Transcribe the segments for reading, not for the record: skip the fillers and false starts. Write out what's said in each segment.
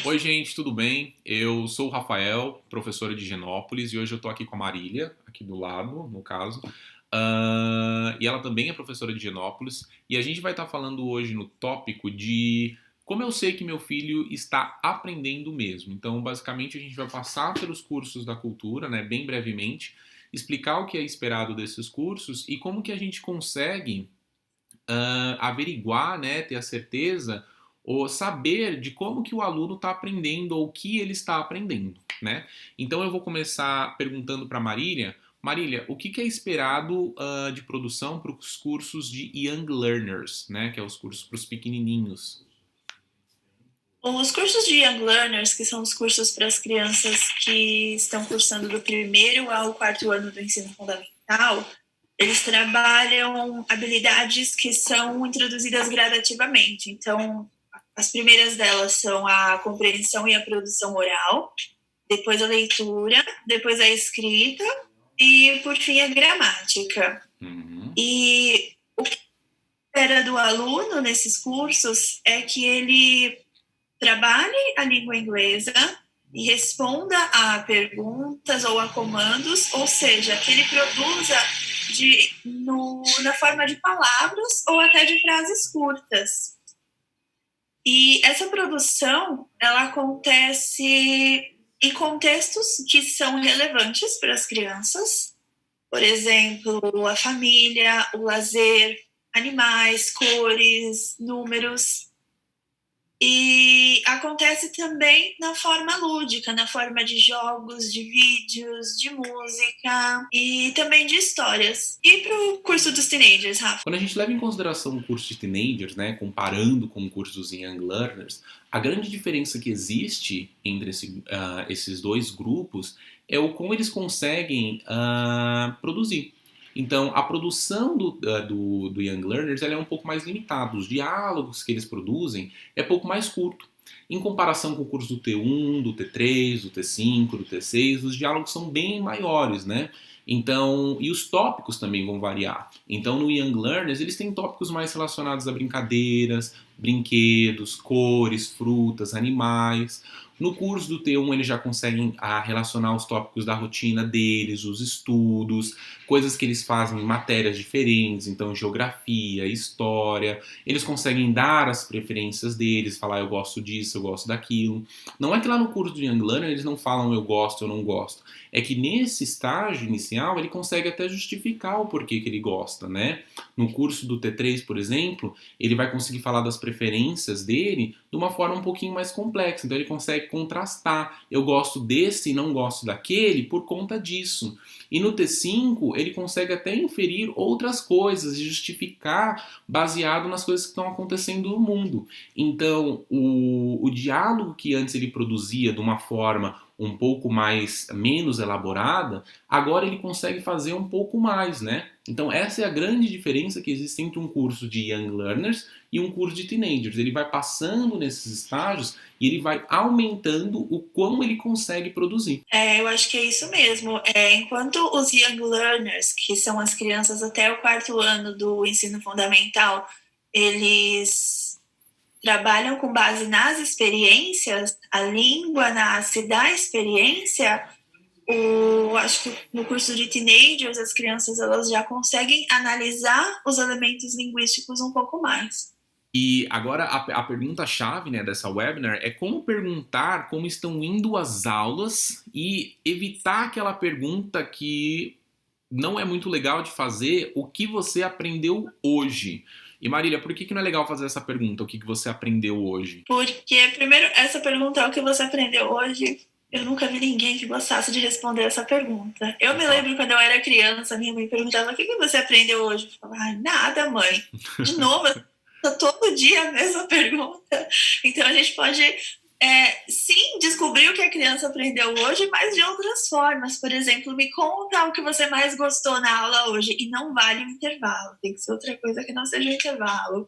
Oi, gente, tudo bem? Eu sou o Rafael, professor de Higienópolis, e hoje eu estou aqui com a Marília, aqui do lado, no caso. E ela também é professora de Higienópolis, e a gente vai estar falando hoje no tópico de como eu sei que meu filho está aprendendo mesmo. Então, basicamente, a gente vai passar pelos cursos da cultura, né, bem brevemente, explicar o que é esperado desses cursos e como que a gente consegue averiguar, né, ter a certeza ou saber de como que o aluno está aprendendo ou o que ele está aprendendo, né? Então eu vou começar perguntando para Marília. Marília, o que é esperado de produção para os cursos de Young Learners, né? Que é os cursos para os pequenininhos. Os cursos de Young Learners, que são os cursos para as crianças que estão cursando do primeiro ao quarto ano do ensino fundamental, eles trabalham habilidades que são introduzidas gradativamente. Então, as primeiras delas são a compreensão e a produção oral, depois a leitura, depois a escrita e, por fim, a gramática. Uhum. E o que espera do aluno nesses cursos é que ele trabalhe a língua inglesa e responda a perguntas ou a comandos, ou seja, que ele produza na forma de palavras ou até de frases curtas. E essa produção, ela acontece em contextos que são relevantes para as crianças, por exemplo, a família, o lazer, animais, cores, números. E acontece também na forma lúdica, na forma de jogos, de vídeos, de música e também de histórias. E para o curso dos teenagers, Rafa? Quando a gente leva em consideração o curso de teenagers, né, comparando com o curso dos Young Learners, a grande diferença que existe entre esses dois grupos é o como eles conseguem produzir. Então, a produção do Young Learners ela é um pouco mais limitada. Os diálogos que eles produzem é pouco mais curto. Em comparação com o curso do T1, do T3, do T5, do T6, os diálogos são bem maiores, né? Então, e os tópicos também vão variar. Então, no Young Learners, eles têm tópicos mais relacionados a brincadeiras, brinquedos, cores, frutas, animais. No curso do T1, eles já conseguem relacionar os tópicos da rotina deles, os estudos, coisas que eles fazem em matérias diferentes, então geografia, história. Eles conseguem dar as preferências deles, falar eu gosto disso, eu gosto daquilo. Não é que lá no curso do Young Learner eles não falam eu gosto, eu não gosto. É que nesse estágio inicial ele consegue até justificar o porquê que ele gosta, né? No curso do T3, por exemplo, ele vai conseguir falar das preferências dele de uma forma um pouquinho mais complexa. Então ele consegue contrastar. Eu gosto desse e não gosto daquele por conta disso. E no T5 ele consegue até inferir outras coisas e justificar baseado nas coisas que estão acontecendo no mundo. Então o diálogo que antes ele produzia de uma forma um pouco mais menos elaborada, agora ele consegue fazer um pouco mais, né? Então essa é a grande diferença que existe entre um curso de Young Learners e um curso de Teenagers. Ele vai passando nesses estágios e ele vai aumentando o quão ele consegue produzir. Eu acho que é isso mesmo. Enquanto os Young Learners, que são as crianças até o quarto ano do ensino fundamental, eles trabalham com base nas experiências, a língua nasce da experiência. Acho que no curso de teenagers as crianças elas já conseguem analisar os elementos linguísticos um pouco mais. E agora a pergunta-chave, né, dessa webinar é como perguntar como estão indo as aulas e evitar aquela pergunta que não é muito legal de fazer, o que você aprendeu hoje. E Marília, por que não é legal fazer essa pergunta, o que você aprendeu hoje? Porque, primeiro, essa pergunta é o que você aprendeu hoje. Eu nunca vi ninguém que gostasse de responder essa pergunta. Eu De me fato. lembro quando eu era criança, minha mãe perguntava: o que você aprendeu hoje? Eu falava: ai, nada, mãe. De novo, todo dia a mesma pergunta. Então a gente pode, sim, descobrir o que a criança aprendeu hoje, mas de outras formas. Por exemplo, me conta o que você mais gostou na aula hoje. E não vale o intervalo, tem que ser outra coisa que não seja o intervalo.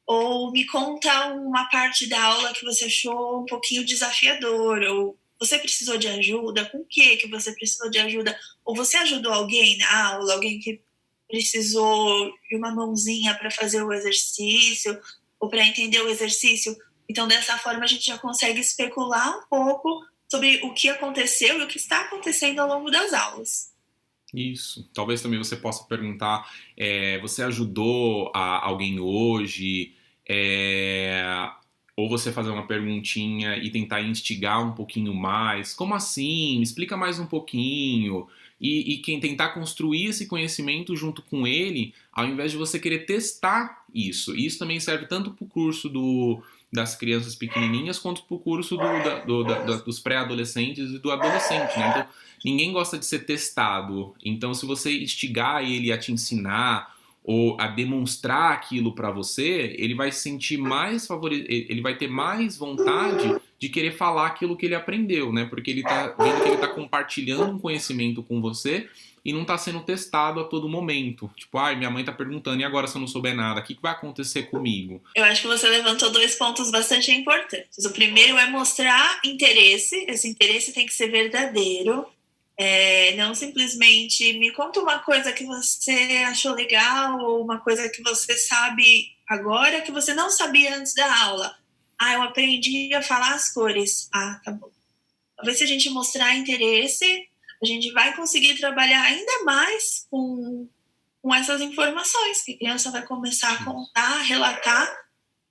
Ou me conta uma parte da aula que você achou um pouquinho desafiador, ou você precisou de ajuda, com o que você precisou de ajuda? Ou você ajudou alguém na aula, alguém que precisou de uma mãozinha para fazer o exercício, ou para entender o exercício, Então, dessa forma, a gente já consegue especular um pouco sobre o que aconteceu e o que está acontecendo ao longo das aulas. Isso. Talvez também você possa perguntar, você ajudou alguém hoje? É, ou você fazer uma perguntinha e tentar instigar um pouquinho mais. Como assim? Me explica mais um pouquinho. E quem tentar construir esse conhecimento junto com ele, ao invés de você querer testar isso. E isso também serve tanto para o curso das crianças pequenininhas quanto para o curso dos pré-adolescentes e do adolescente, né? Então, ninguém gosta de ser testado. Então, se você instigar ele a te ensinar ou a demonstrar aquilo para você, ele vai se sentir mais ele vai ter mais vontade de querer falar aquilo que ele aprendeu, né? Porque ele tá vendo que ele tá compartilhando um conhecimento com você e não tá sendo testado a todo momento. Tipo, ai, minha mãe tá perguntando, e agora se eu não souber nada, o que vai acontecer comigo? Eu acho que você levantou 2 pontos bastante importantes. O primeiro é mostrar interesse, esse interesse tem que ser verdadeiro. Não simplesmente me conta uma coisa que você achou legal ou uma coisa que você sabe agora que você não sabia antes da aula. Eu aprendi a falar as cores. Tá bom. Talvez se a gente mostrar interesse, a gente vai conseguir trabalhar ainda mais com essas informações, que a criança vai começar a contar, a relatar.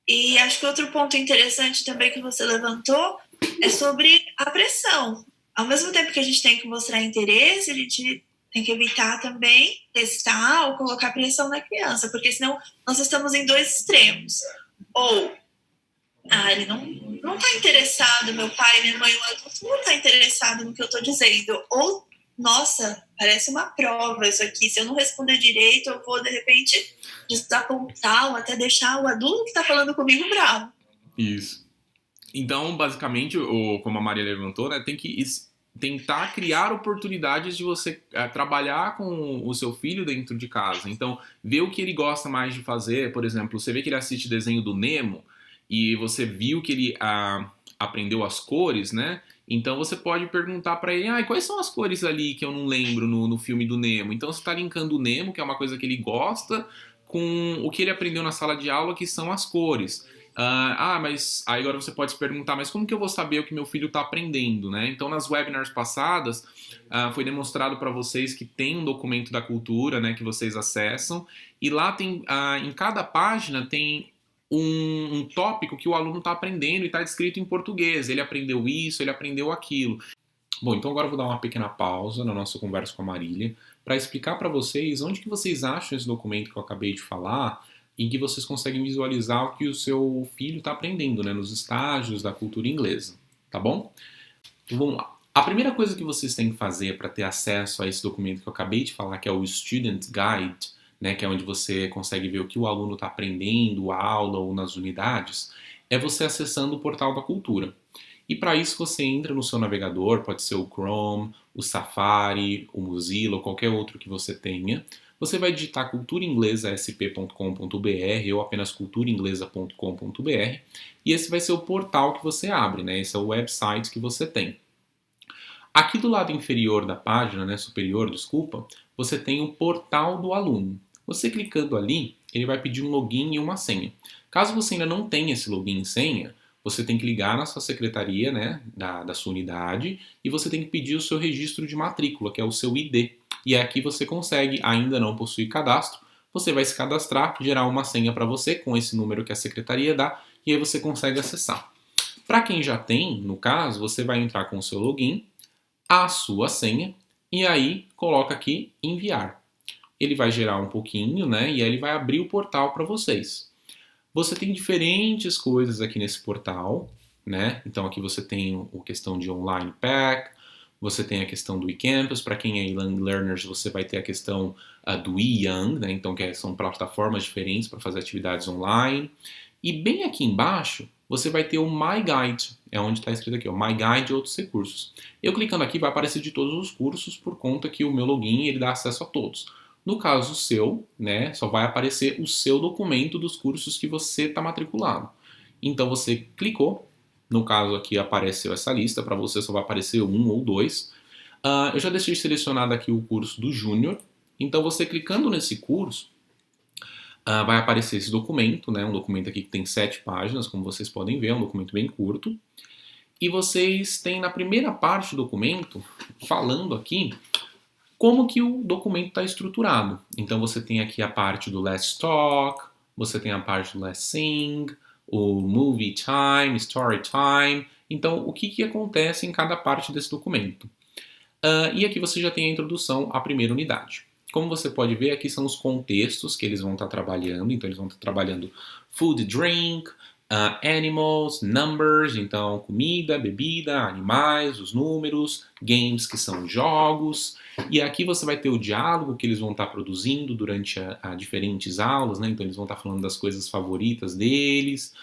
E acho que outro ponto interessante também que você levantou é sobre a pressão. Ao mesmo tempo que a gente tem que mostrar interesse, a gente tem que evitar também testar ou colocar pressão na criança, porque senão nós estamos em 2 extremos. Ou, ele não está interessado, meu pai, minha mãe, o adulto não está interessado no que eu estou dizendo. Ou, nossa, parece uma prova isso aqui, se eu não responder direito, eu vou, de repente, desapontar ou até deixar o adulto que está falando comigo bravo. Isso. Então, basicamente, como a Maria levantou, né, tem que tentar criar oportunidades de você trabalhar com o seu filho dentro de casa. Então, ver o que ele gosta mais de fazer. Por exemplo, você vê que ele assiste desenho do Nemo e você viu que ele aprendeu as cores, né? Então, você pode perguntar para ele, quais são as cores ali que eu não lembro no filme do Nemo? Então, você está linkando o Nemo, que é uma coisa que ele gosta, com o que ele aprendeu na sala de aula, que são as cores. Mas aí agora você pode se perguntar, mas como que eu vou saber o que meu filho está aprendendo, né? Então, nas webinars passadas, foi demonstrado para vocês que tem um documento da cultura, né, que vocês acessam, e lá tem, em cada página tem um tópico que o aluno está aprendendo e está descrito em português. Ele aprendeu isso, ele aprendeu aquilo. Bom, então agora eu vou dar uma pequena pausa na nossa conversa com a Marília para explicar para vocês onde que vocês acham esse documento que eu acabei de falar, em que vocês conseguem visualizar o que o seu filho está aprendendo, né, nos estágios da cultura inglesa, tá bom? Então vamos lá. A primeira coisa que vocês têm que fazer para ter acesso a esse documento que eu acabei de falar, que é o Student Guide, né, que é onde você consegue ver o que o aluno está aprendendo, a aula ou nas unidades, é você acessando o portal da cultura. E para isso você entra no seu navegador, pode ser o Chrome, o Safari, o Mozilla ou qualquer outro que você tenha. Você vai digitar culturainglesasp.com.br ou apenas culturainglesa.com.br e esse vai ser o portal que você abre, né? Esse é o website que você tem. Aqui do lado inferior da página, né, superior, desculpa, você tem o portal do aluno. Você clicando ali, ele vai pedir um login e uma senha. Caso você ainda não tenha esse login e senha, você tem que ligar na sua secretaria, né, da sua unidade e você tem que pedir o seu registro de matrícula, que é o seu ID. E aqui você consegue, ainda não possui cadastro, você vai se cadastrar, gerar uma senha para você com esse número que a secretaria dá e aí você consegue acessar. Para quem já tem, no caso, você vai entrar com o seu login, a sua senha e aí coloca aqui enviar. Ele vai gerar um pouquinho, né, e aí ele vai abrir o portal para vocês. Você tem diferentes coisas aqui nesse portal, né? Então aqui você tem a questão de Online Pack, você tem a questão do eCampus, para quem é e-learning learners você vai ter a questão do eYoung, né? Então são plataformas diferentes para fazer atividades online. E bem aqui embaixo você vai ter o My Guide, é onde está escrito aqui, My Guide e outros recursos. Eu clicando aqui vai aparecer de todos os cursos por conta que o meu login ele dá acesso a todos. No caso seu, né, só vai aparecer o seu documento dos cursos que você está matriculado. Então você clicou, no caso aqui apareceu essa lista, para você só vai aparecer um ou dois. Eu já deixei selecionado aqui o curso do Júnior, então você clicando nesse curso, vai aparecer esse documento, né? Um documento aqui que tem 7 páginas, como vocês podem ver, é um documento bem curto. E vocês têm na primeira parte do documento, falando aqui, como que o documento está estruturado. Então você tem aqui a parte do Let's Talk, você tem a parte do Let's Sing, o Movie Time, Story Time. Então, o que acontece em cada parte desse documento. E aqui você já tem a introdução à primeira unidade. Como você pode ver, aqui são os contextos que eles vão estar trabalhando. Então, eles vão estar trabalhando food, drink, animals, numbers, então comida, bebida, animais, os números, games, que são jogos. E aqui você vai ter o diálogo que eles vão estar produzindo durante a diferentes aulas, né? Então, eles vão estar falando das coisas favoritas deles,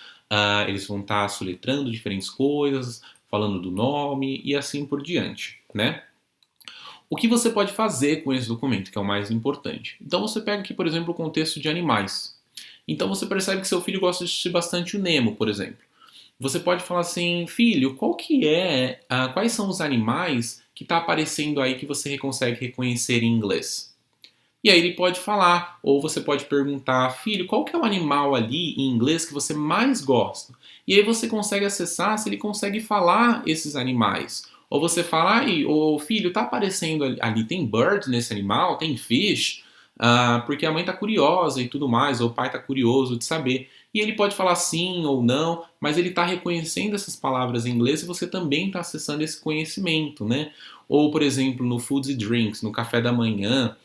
eles vão estar soletrando diferentes coisas, falando do nome e assim por diante, né? O que você pode fazer com esse documento, que é o mais importante? Então você pega aqui, por exemplo, o contexto de animais. Então você percebe que seu filho gosta de assistir bastante o Nemo, por exemplo. Você pode falar assim, filho, quais são os animais que está aparecendo aí que você consegue reconhecer em inglês? E aí ele pode falar, ou você pode perguntar, filho, qual que é o animal ali em inglês que você mais gosta? E aí você consegue acessar se ele consegue falar esses animais. Ou você fala, ô filho, tá aparecendo ali, tem bird nesse animal, tem fish, porque a mãe tá curiosa e tudo mais, ou o pai tá curioso de saber. E ele pode falar sim ou não, mas ele tá reconhecendo essas palavras em inglês e você também está acessando esse conhecimento, né? Ou, por exemplo, no Foods and Drinks, no café da manhã,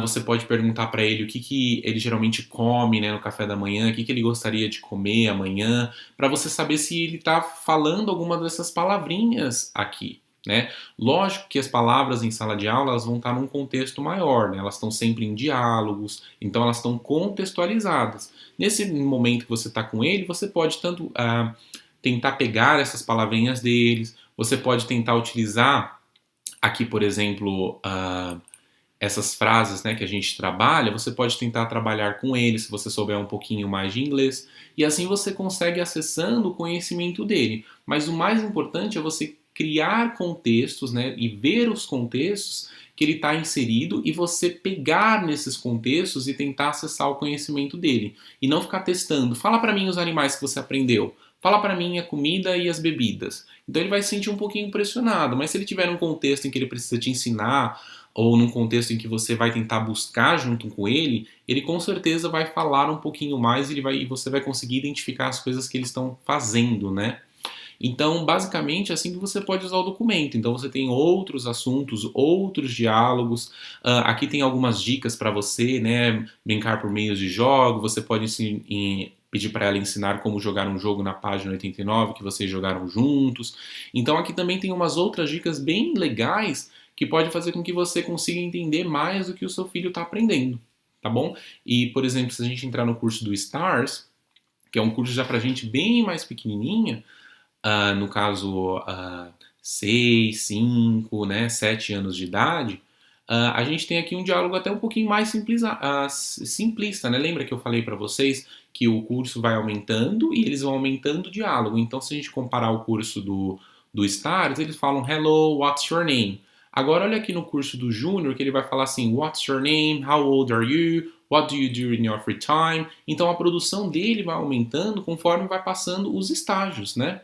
você pode perguntar para ele o que ele geralmente come, né, no café da manhã, o que ele gostaria de comer amanhã, para você saber se ele está falando alguma dessas palavrinhas aqui, né? Lógico que as palavras em sala de aula elas vão estar num contexto maior, né? Elas estão sempre em diálogos, então elas estão contextualizadas. Nesse momento que você está com ele, você pode tanto tentar pegar essas palavrinhas deles, você pode tentar utilizar aqui, por exemplo, essas frases, né, que a gente trabalha, você pode tentar trabalhar com ele se você souber um pouquinho mais de inglês, e assim você consegue acessando o conhecimento dele. Mas o mais importante é você criar contextos, né, e ver os contextos que ele está inserido e você pegar nesses contextos e tentar acessar o conhecimento dele. E não ficar testando. Fala para mim os animais que você aprendeu. Fala para mim a comida e as bebidas. Então ele vai se sentir um pouquinho pressionado, mas se ele tiver um contexto em que ele precisa te ensinar ou num contexto em que você vai tentar buscar junto com ele, ele com certeza vai falar um pouquinho mais e você vai conseguir identificar as coisas que eles estão fazendo, né? Então, basicamente, é assim que você pode usar o documento. Então, você tem outros assuntos, outros diálogos. Aqui tem algumas dicas para você, né? Brincar por meios de jogo. Você pode pedir para ela ensinar como jogar um jogo na página 89 que vocês jogaram juntos. Então, aqui também tem umas outras dicas bem legais que pode fazer com que você consiga entender mais do que o seu filho está aprendendo, tá bom? E, por exemplo, se a gente entrar no curso do STARS, que é um curso já para gente bem mais pequenininha, no caso 6, 5, né, 7 anos de idade, a gente tem aqui um diálogo até um pouquinho mais simplista, né? Lembra que eu falei para vocês que o curso vai aumentando e eles vão aumentando o diálogo. Então, se a gente comparar o curso do STARS, eles falam Hello, what's your name? Agora, olha aqui no curso do Júnior que ele vai falar assim What's your name? How old are you? What do you do in your free time? Então, a produção dele vai aumentando conforme vai passando os estágios, né?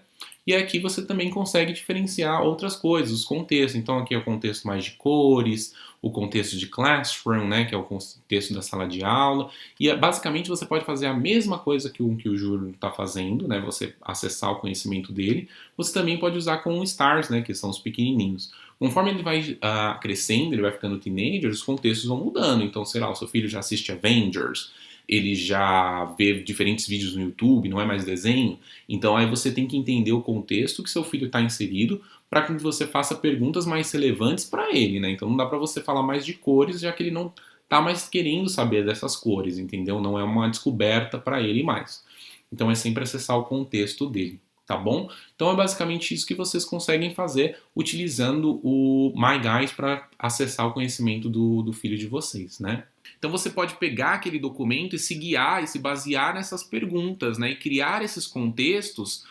E aqui você também consegue diferenciar outras coisas, os contextos. Então aqui é o contexto mais de cores, o contexto de classroom, né, que é o contexto da sala de aula. E basicamente você pode fazer a mesma coisa que o Júlio está fazendo, né, você acessar o conhecimento dele. Você também pode usar com o STARS, né, que são os pequenininhos. Conforme ele vai crescendo, ele vai ficando teenager, os contextos vão mudando. Então, sei lá, o seu filho já assiste Avengers, ele já vê diferentes vídeos no YouTube, não é mais desenho. Então aí você tem que entender o contexto que seu filho está inserido para que você faça perguntas mais relevantes para ele, né? Então não dá para você falar mais de cores, já que ele não está mais querendo saber dessas cores, entendeu? Não é uma descoberta para ele mais. Então é sempre acessar o contexto dele, tá bom? Então é basicamente isso que vocês conseguem fazer utilizando o My Guide para acessar o conhecimento do filho de vocês, né? Então você pode pegar aquele documento e se guiar e se basear nessas perguntas, né? E criar esses contextos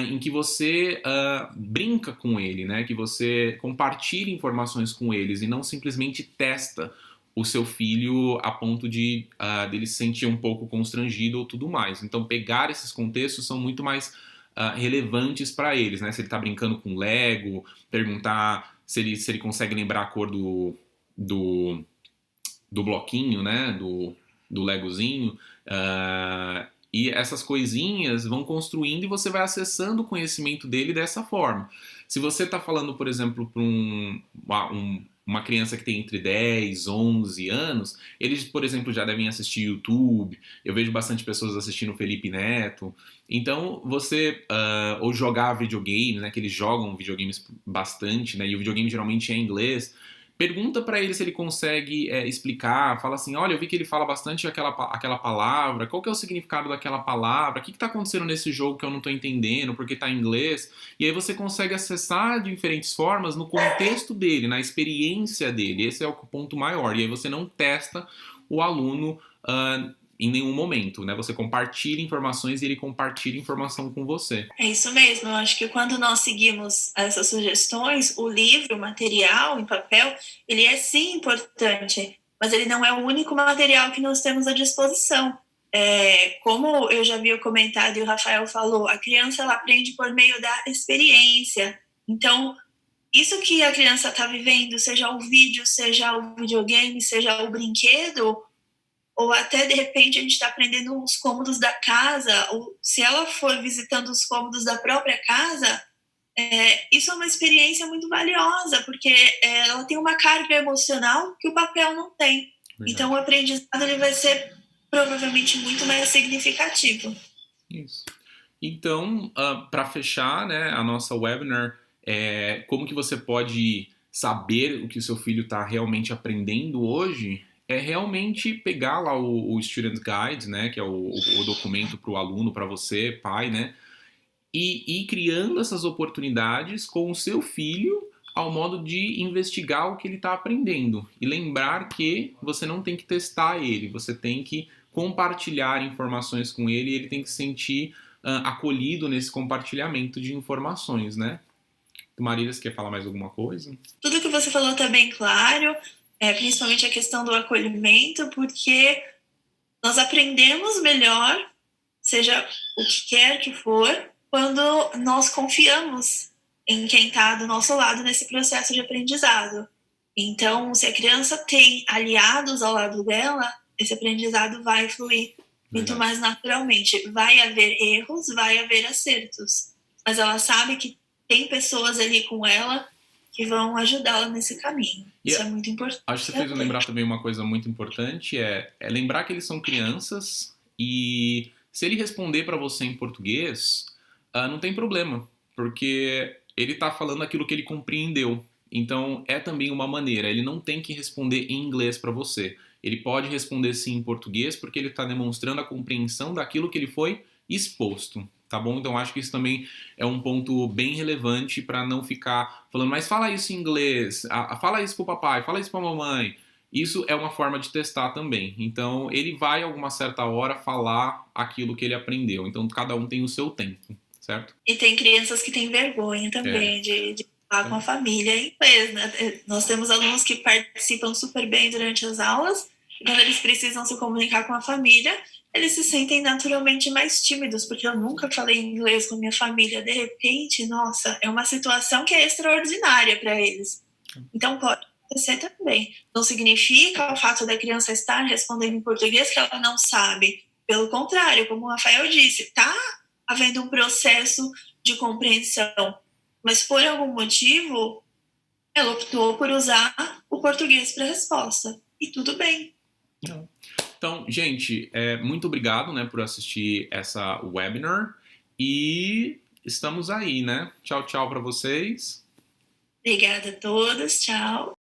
em que você brinca com ele, né? Que você compartilha informações com eles e não simplesmente testa o seu filho a ponto de dele se sentir um pouco constrangido ou tudo mais. Então, pegar esses contextos são muito mais relevantes para eles, né? Se ele está brincando com Lego, perguntar se ele consegue lembrar a cor do, do bloquinho, né? Do Legozinho. E essas coisinhas vão construindo e você vai acessando o conhecimento dele dessa forma. Se você está falando, por exemplo, para uma criança que tem entre 10, 11 anos, eles, por exemplo, já devem assistir YouTube. Eu vejo bastante pessoas assistindo Felipe Neto. Então, você... ou jogar videogame, né? Que eles jogam videogames bastante, né? E o videogame geralmente é em inglês. Pergunta para ele se ele consegue explicar, fala assim, olha, eu vi que ele fala bastante aquela palavra, qual que é o significado daquela palavra, o que está acontecendo nesse jogo que eu não estou entendendo, porque está em inglês, e aí você consegue acessar de diferentes formas no contexto dele, na experiência dele, esse é o ponto maior, e aí você não testa o aluno em nenhum momento, né? Você compartilha informações e ele compartilha informação com você. É isso mesmo, eu acho que quando nós seguimos essas sugestões, o livro, o material em papel, ele é sim importante, mas ele não é o único material que nós temos à disposição. Como eu já havia comentado e o Rafael falou, a criança ela aprende por meio da experiência. Então, isso que a criança está vivendo, seja o vídeo, seja o videogame, seja o brinquedo, ou até, de repente, a gente está aprendendo os cômodos da casa, ou se ela for visitando os cômodos da própria casa, isso é uma experiência muito valiosa, porque ela tem uma carga emocional que o papel não tem. Verdade. Então, o aprendizado ele vai ser provavelmente muito mais significativo. Isso. Então, para fechar, né, a nossa webinar, como que você pode saber o que o seu filho está realmente aprendendo hoje? É realmente pegar lá o Student Guide, né, que é o documento para o aluno, para você, pai, né, e ir criando essas oportunidades com o seu filho ao modo de investigar o que ele está aprendendo. E lembrar que você não tem que testar ele, você tem que compartilhar informações com ele e ele tem que se sentir acolhido nesse compartilhamento de informações, né? Marília, você quer falar mais alguma coisa? Tudo que você falou está bem claro. Principalmente a questão do acolhimento, porque nós aprendemos melhor, seja o que quer que for, quando nós confiamos em quem está do nosso lado nesse processo de aprendizado. Então, se a criança tem aliados ao lado dela, esse aprendizado vai fluir muito mais naturalmente. Vai haver erros, vai haver acertos, mas ela sabe que tem pessoas ali com ela que vão ajudá-la nesse caminho. Isso é muito importante. Acho que você fez eu lembrar também uma coisa muito importante, é lembrar que eles são crianças e se ele responder para você em português, não tem problema, porque ele está falando aquilo que ele compreendeu. Então, é também uma maneira, ele não tem que responder em inglês para você. Ele pode responder sim em português, porque ele está demonstrando a compreensão daquilo que ele foi exposto. Tá bom? Então acho que isso também é um ponto bem relevante para não ficar falando, mas fala isso em inglês, fala isso pro papai, fala isso pra mamãe. Isso é uma forma de testar também. Então ele vai, a alguma certa hora, falar aquilo que ele aprendeu. Então cada um tem o seu tempo, certo? E tem crianças que têm vergonha também de falar com a família em inglês, né? Nós temos alunos que participam super bem durante as aulas, e quando eles precisam se comunicar com a família, eles se sentem naturalmente mais tímidos, porque eu nunca falei inglês com minha família. De repente, nossa, é uma situação que é extraordinária para eles. Então, pode acontecer também. Não significa o fato da criança estar respondendo em português que ela não sabe. Pelo contrário, como o Rafael disse, está havendo um processo de compreensão. Mas, por algum motivo, ela optou por usar o português para a resposta. E tudo bem. Não. Então, gente, muito obrigado, né, por assistir essa webinar e estamos aí, né? Tchau, tchau para vocês. Obrigada a todos, tchau.